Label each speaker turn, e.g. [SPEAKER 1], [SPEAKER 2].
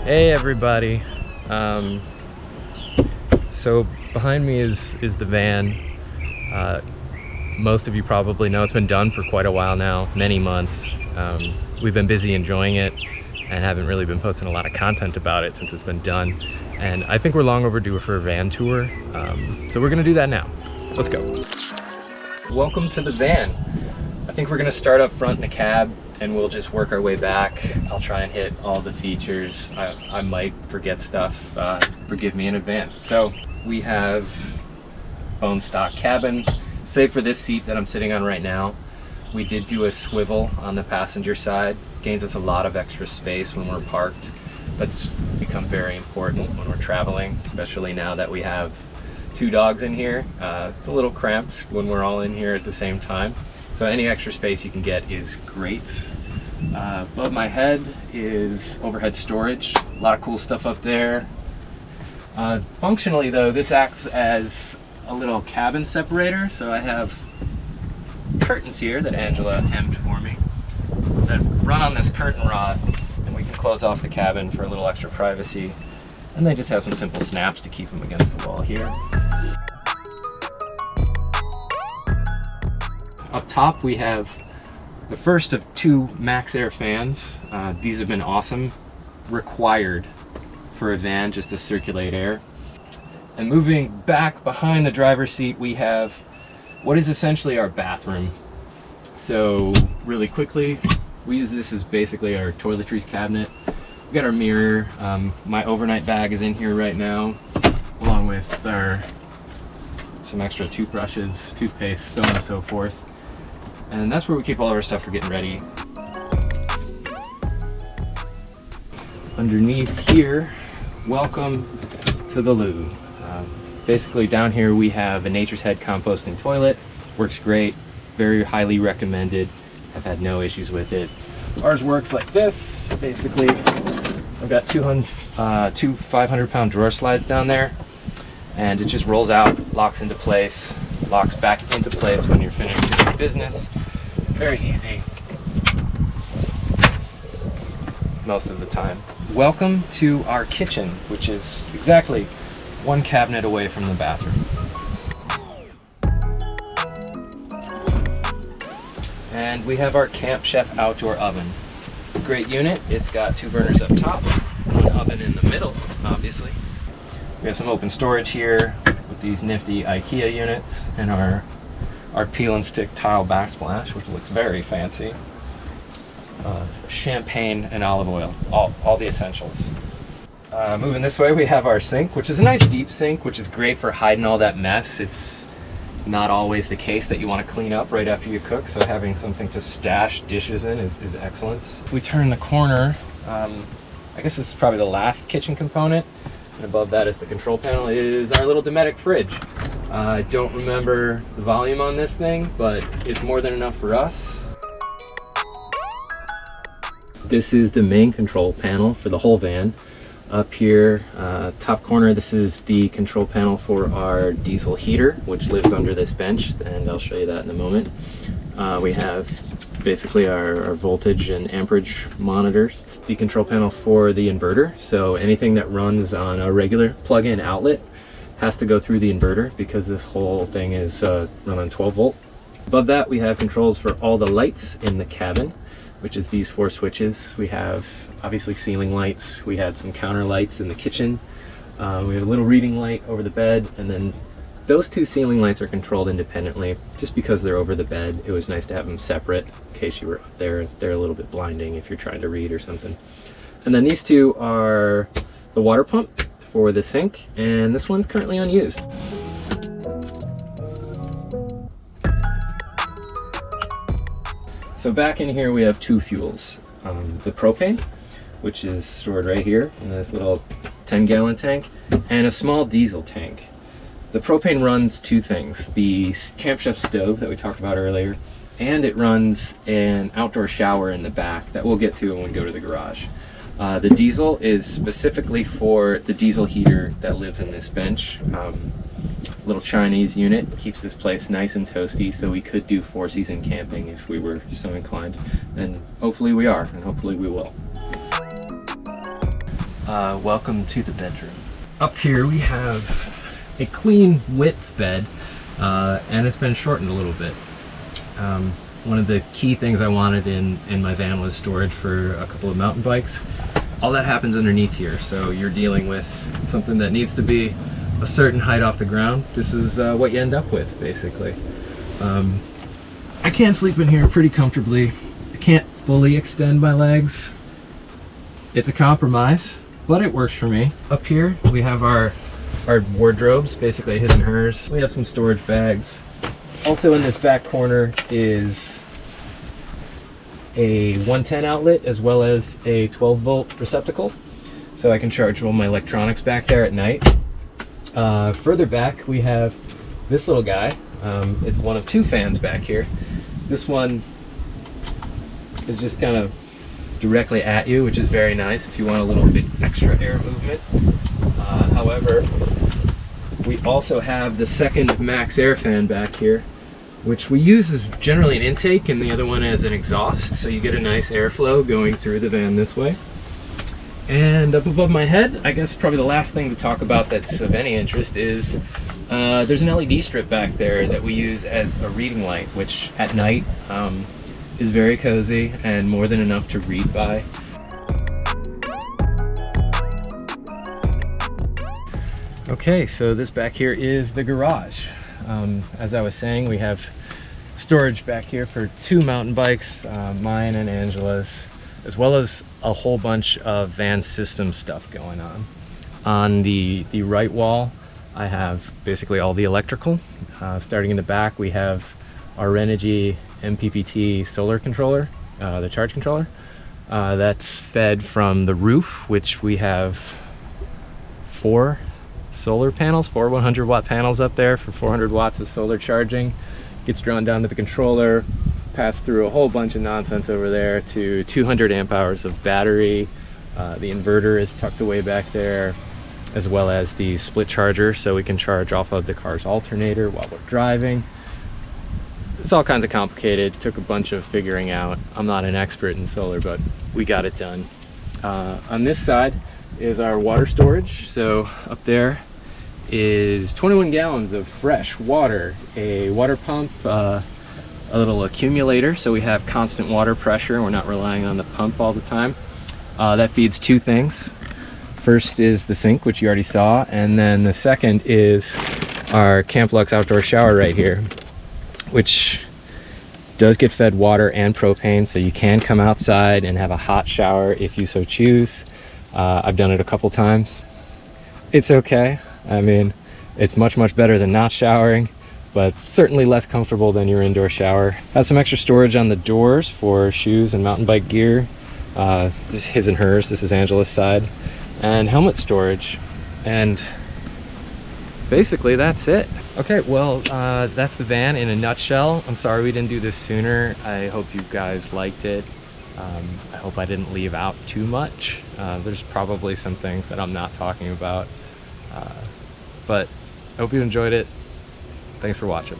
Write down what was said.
[SPEAKER 1] Hey everybody. So behind me is the van. Most of you probably know it's been done for quite a while now, many months. We've been busy enjoying it and haven't really been posting a lot of content about it since it's been done. And I think we're long overdue for a van tour. So we're gonna do that now. Let's go. Welcome to the van. I think we're gonna start up front in the cab and we'll just work our way back. I'll try and hit all the features. I might forget stuff, forgive me in advance. So we have bone stock cabin, save for this seat that I'm sitting on right now. We did do a swivel on the passenger side. Gains us a lot of extra space when we're parked. That's become very important when we're traveling, especially now that we have 2 dogs in here. It's a little cramped when we're all in here at the same time. So any extra space you can get is great. Above my head is overhead storage. A lot of cool stuff up there. Functionally though, this acts as a little cabin separator. So I have curtains here that Angela hemmed for me that run on this curtain rod, and we can close off the cabin for a little extra privacy. And they just have some simple snaps to keep them against the wall here. Up top we have the first of 2 Max Air fans. These have been awesome, required for a van just to circulate air. And moving back behind the driver's seat, we have what is essentially our bathroom. So really quickly, we use this as basically our toiletries cabinet. We got our mirror. My overnight bag is in here right now, along with some extra toothbrushes, toothpaste, so on and so forth. And that's where we keep all of our stuff for getting ready. Underneath here, welcome to the loo. Basically down here we have a Nature's Head composting toilet. Works great, very highly recommended. I've had no issues with it. Ours works like this. Basically, I've got two 500-pound drawer slides down there, and it just rolls out, locks into place, locks back into place when you're finished with your business. Very easy most of the time. Welcome to our kitchen, which is exactly 1 cabinet away from the bathroom. And we have our Camp Chef outdoor oven. Great unit. It's got 2 burners up top, 1 oven in the middle, obviously. We have some open storage here with these nifty IKEA units and our peel and stick tile backsplash, which looks very fancy. Champagne and olive oil, all the essentials. Moving this way, we have our sink, which is a nice deep sink, which is great for hiding all that mess. It's not always the case that you want to clean up right after you cook, so having something to stash dishes in is excellent. If we turn the corner, I guess this is probably the last kitchen component, and above that is the control panel, is our little Dometic fridge. I don't remember the volume on this thing, but it's more than enough for us. This is the main control panel for the whole van. Up here, top corner, this is the control panel for our diesel heater, which lives under this bench, and I'll show you that in a moment. We have basically our voltage and amperage monitors. The control panel for the inverter, so anything that runs on a regular plug-in outlet has to go through the inverter because this whole thing is run on 12 volt. Above that, we have controls for all the lights in the cabin, which is these 4 switches. We have obviously ceiling lights, we have some counter lights in the kitchen, we have a little reading light over the bed, and then those 2 ceiling lights are controlled independently. Just because they're over the bed, it was nice to have them separate in case you were up there. They're a little bit blinding if you're trying to read or something. And then these 2 are the water pump for the sink, and this one's currently unused. So back in here we have 2 fuels. The propane, which is stored right here in this little 10-gallon tank, and a small diesel tank. The propane runs 2 things, the Camp Chef stove that we talked about earlier, and it runs an outdoor shower in the back that we'll get to when we go to the garage. The diesel is specifically for the diesel heater that lives in this bench. Little Chinese unit, keeps this place nice and toasty, so we could do 4-season camping if we were so inclined. And hopefully we are, and hopefully we will. Welcome to the bedroom. Up here we have a queen width bed, and it's been shortened a little bit. One of the key things I wanted in my van was storage for a couple of mountain bikes. All that happens underneath here, so you're dealing with something that needs to be a certain height off the ground. This is what you end up with, basically. I can sleep in here pretty comfortably. I can't fully extend my legs. It's a compromise, but it works for me. Up here we have our wardrobes, basically his and hers. We have some storage bags. Also in this back corner is a 110 outlet as well as a 12-volt receptacle, so I can charge all my electronics back there at night. Further back we have this little guy. It's one of two fans back here. This one is just kind of directly at you, which is very nice if you want a little bit extra air movement. However, we also have the second max air fan back here, which we use as generally an intake and the other one as an exhaust, so you get a nice airflow going through the van this way. And up above my head, I guess probably the last thing to talk about that's of any interest is there's an LED strip back there that we use as a reading light, which at night is very cozy and more than enough to read by. Okay, so this back here is the garage. As I was saying, we have storage back here for two mountain bikes, mine and Angela's, as well as a whole bunch of van system stuff going on. On the right wall, I have basically all the electrical. Starting in the back, we have our Renogy MPPT solar controller, the charge controller. That's fed from the roof, which we have 4 solar panels, 4 100-watt panels up there for 400 watts of solar charging. Gets drawn down to the controller, passed through a whole bunch of nonsense over there to 200 amp hours of battery. The inverter is tucked away back there, as well as the split charger, so we can charge off of the car's alternator while we're driving. It's all kinds of complicated. Took a bunch of figuring out. I'm not an expert in solar, but we got it done. On this side is our water storage. So up there is 21 gallons of fresh water, a water pump, a little accumulator, so we have constant water pressure and we're not relying on the pump all the time. That feeds 2 things. First is the sink, which you already saw, and then the second is our Camp Lux outdoor shower right here, which does get fed water and propane, so you can come outside and have a hot shower if you so choose. I've done it a couple times. It's okay. I mean, it's much better than not showering, but certainly less comfortable than your indoor shower. Has some extra storage on the doors for shoes and mountain bike gear. This is his and hers, this is Angela's side. And helmet storage. And basically that's it. Okay, well, that's the van in a nutshell. I'm sorry we didn't do this sooner. I hope you guys liked it. I hope I didn't leave out too much. There's probably some things that I'm not talking about. But I hope you enjoyed it. Thanks for watching.